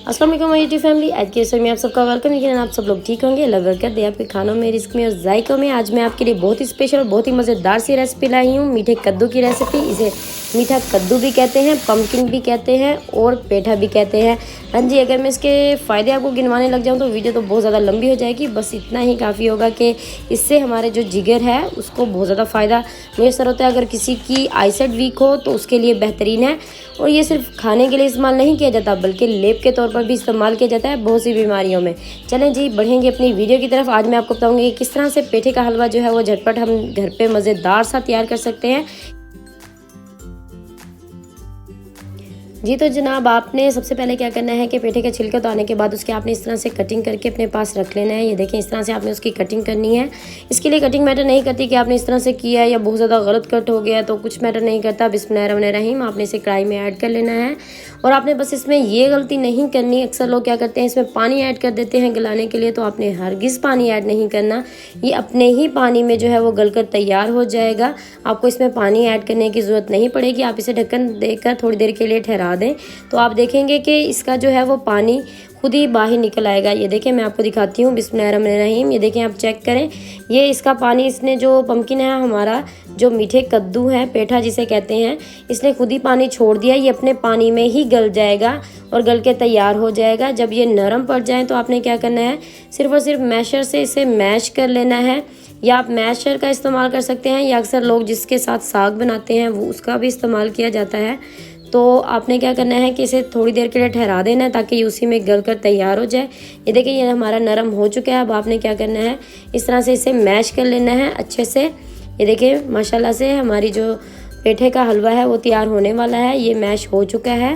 अस्सलाम वालेकुम my YouTube family. आज के एपिसोड में आप सबका वेलकम। यकीनन आप सब लोग ठीक होंगे। अल्लाह बरकत दे आपके खानों में, रिस्क में और जायकों में। आज मैं आपके लिए बहुत ही स्पेशल और बहुत ही मज़ेदार सी रेसिपी लाई हूँ, मीठे कद्दू की रेसिपी। इसे मीठा कद्दू भी कहते हैं, पम्पकिन भी कहते हैं और पेठा भी कहते हैं। हाँ जी, अगर मैं इसके फ़ायदे आपको गिनवाने लग जाऊँ तो वीडियो तो बहुत ज़्यादा लंबी हो जाएगी। बस इतना ही काफ़ी होगा कि इससे हमारे जो जिगर है उसको बहुत ज़्यादा फ़ायदा मैसर होता है। अगर किसी की आईसाइट वीक हो तो उसके लिए बेहतरीन है। और ये सिर्फ खाने के लिए इस्तेमाल नहीं किया जाता बल्कि लेप के तौर पर भी इस्तेमाल किया जाता है बहुत सी बीमारियों में। चलें जी, बढ़ेंगे अपनी वीडियो की तरफ। आज मैं आपको बताऊंगी कि किस तरह से पेठे का हलवा जो है वो झटपट हम घर पे मज़ेदार सा तैयार कर सकते हैं। जी तो जनाब, आपने सबसे पहले क्या करना है कि पेठे के छिलके उतारने के बाद उसके आपने इस तरह से कटिंग करके अपने पास रख लेना है। ये देखें, इस तरह से आपने उसकी कटिंग करनी है। इसके लिए कटिंग मैटर नहीं करती कि आपने इस तरह से किया है या बहुत ज़्यादा गलत कट हो गया, तो कुछ मैटर नहीं करता। बिस्मिल्लाहिर्रहमानिर्रहीम, आपने इसे कढ़ाई में ऐड कर लेना है। और आपने बस इसमें ये गलती नहीं करनी, अक्सर लोग क्या करते हैं इसमें पानी ऐड कर देते हैं गलाने के लिए, तो आपने हरगिज़ पानी ऐड नहीं करना। ये अपने ही पानी में जो है वो गल कर तैयार हो जाएगा। आपको इसमें पानी ऐड करने की ज़रूरत नहीं पड़ेगी। आप इसे ढक्कन देकर थोड़ी देर के लिए ठहरा दें तो आप देखेंगे कि इसका जो है वो पानी खुद ही बाहर निकल आएगा। ये देखें, मैं आपको दिखाती हूँ। बिस्मिल्लाहिर्रहमानिर्रहीम, ये देखें, आप चेक करें। ये इसका पानी, इसने जो पम्पकिन है हमारा, जो मीठे कद्दू है, पेठा जिसे कहते हैं, इसने खुद ही पानी छोड़ दिया। ये अपने पानी में ही गल जाएगा और गल के तैयार हो जाएगा। जब ये नरम पड़ जाए तो आपने क्या करना है, सिर्फ और सिर्फ मैशर से इसे मैश कर लेना है। या आप मैशर का इस्तेमाल कर सकते हैं, या अक्सर लोग जिसके साथ साग बनाते हैं वो उसका भी इस्तेमाल किया जाता है। तो आपने क्या करना है कि इसे थोड़ी देर के लिए ठहरा देना है ताकि उसी में गल कर तैयार हो जाए। ये देखिए, ये हमारा नरम हो चुका है। अब आपने क्या करना है, इस तरह से इसे मैश कर लेना है अच्छे से। ये देखिए, माशाल्लाह से हमारी जो पेठे का हलवा है वो तैयार होने वाला है। ये मैश हो चुका है,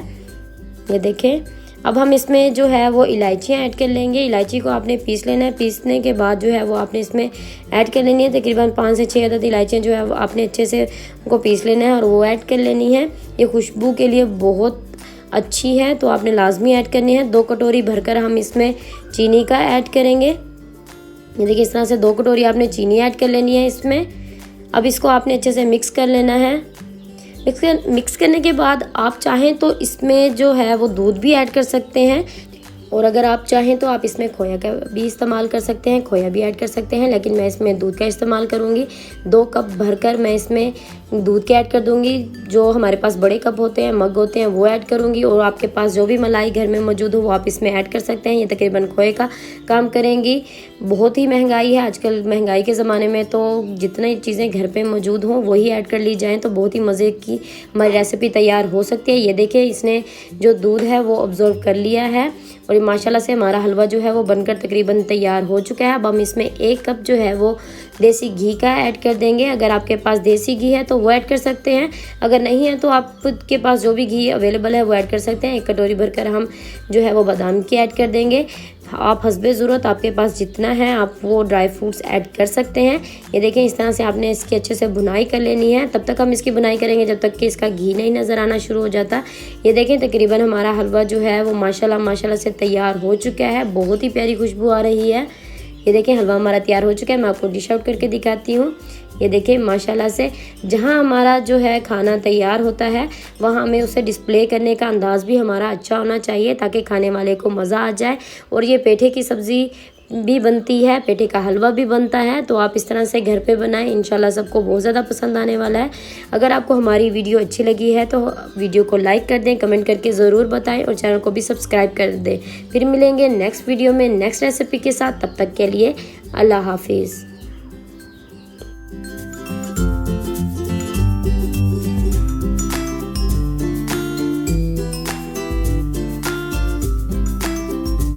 ये देखें। अब हम इसमें जो है वो इलायचियाँ ऐड कर लेंगे। इलायची को आपने पीस लेना है। पीसने के बाद जो है वो आपने इसमें ऐड कर लेनी है। तकरीबन 5 से 6 अदद इलायचियाँ जो है वो आपने अच्छे से उनको पीस लेना है और वो ऐड कर लेनी है। ये खुशबू के लिए बहुत अच्छी है तो आपने लाजमी ऐड करनी है। 2 कटोरी भरकर हम इसमें चीनी का ऐड करेंगे। ये देखिए, इस तरह से 2 कटोरी आपने चीनी ऐड कर लेनी है इसमें। अब इसको आपने अच्छे से मिक्स कर लेना है। मिक्स करने के बाद आप चाहें तो इसमें जो है वो दूध भी ऐड कर सकते हैं, और अगर आप चाहें तो आप इसमें खोया का भी इस्तेमाल कर सकते हैं, खोया भी ऐड कर सकते हैं। लेकिन मैं इसमें दूध का इस्तेमाल करूँगी। 2 कप भरकर मैं इसमें दूध के ऐड कर दूँगी। जो हमारे पास बड़े कप होते हैं, मग होते हैं, वो ऐड करूँगी। और आपके पास जो भी मलाई घर में मौजूद हो वो आप इसमें ऐड कर सकते हैं। ये तकरीबन खोए का काम करेंगी। बहुत ही महंगाई है आजकल, महंगाई के ज़माने में तो जितनी चीज़ें घर पे मौजूद हों वही ऐड कर ली जाएँ तो बहुत ही मज़े की हमारी रेसिपी तैयार हो सकती है। ये देखिए, इसने जो दूध है वो ऑब्जर्व कर लिया है और माशाल्लाह से हमारा हलवा जो है वो बनकर तकरीबन तैयार हो चुका है। अब हम इसमें 1 कप जो है वो देसी घी का ऐड कर देंगे। अगर आपके पास देसी घी है तो वो ऐड कर सकते हैं, अगर नहीं है तो आपके पास जो भी घी अवेलेबल है वो ऐड कर सकते हैं। 1 कटोरी भरकर हम जो है वो बादाम की ऐड कर देंगे। आप हस्बे ज़रूरत, आपके पास जितना है आप वो ड्राई फ्रूट्स ऐड कर सकते हैं। ये देखें, इस तरह से आपने इसकी अच्छे से भुनाई कर लेनी है। तब तक हम इसकी भुनाई करेंगे जब तक कि इसका घी नहीं नज़र आना शुरू हो जाता। ये देखें, तकरीबन हमारा हलवा जो है वो माशाल्लाह से तैयार हो चुका है। बहुत ही प्यारी खुशबू आ रही है। ये देखें, हलवा हमारा तैयार हो चुका है। मैं आपको डिश आउट करके दिखाती हूँ। ये देखें, माशाल्लाह से जहाँ हमारा जो है खाना तैयार होता है वहाँ हमें उसे डिस्प्ले करने का अंदाज़ भी हमारा अच्छा होना चाहिए ताकि खाने वाले को मज़ा आ जाए। और ये पेठे की सब्ज़ी भी बनती है, पेठे का हलवा भी बनता है, तो आप इस तरह से घर पे बनाएं। इंशाल्लाह सबको बहुत ज़्यादा पसंद आने वाला है। अगर आपको हमारी वीडियो अच्छी लगी है तो वीडियो को लाइक कर दें, कमेंट करके ज़रूर बताएं और चैनल को भी सब्सक्राइब कर दें। फिर मिलेंगे नेक्स्ट वीडियो में नेक्स्ट रेसिपी के साथ। तब तक के लिए अल्लाह हाफिज़।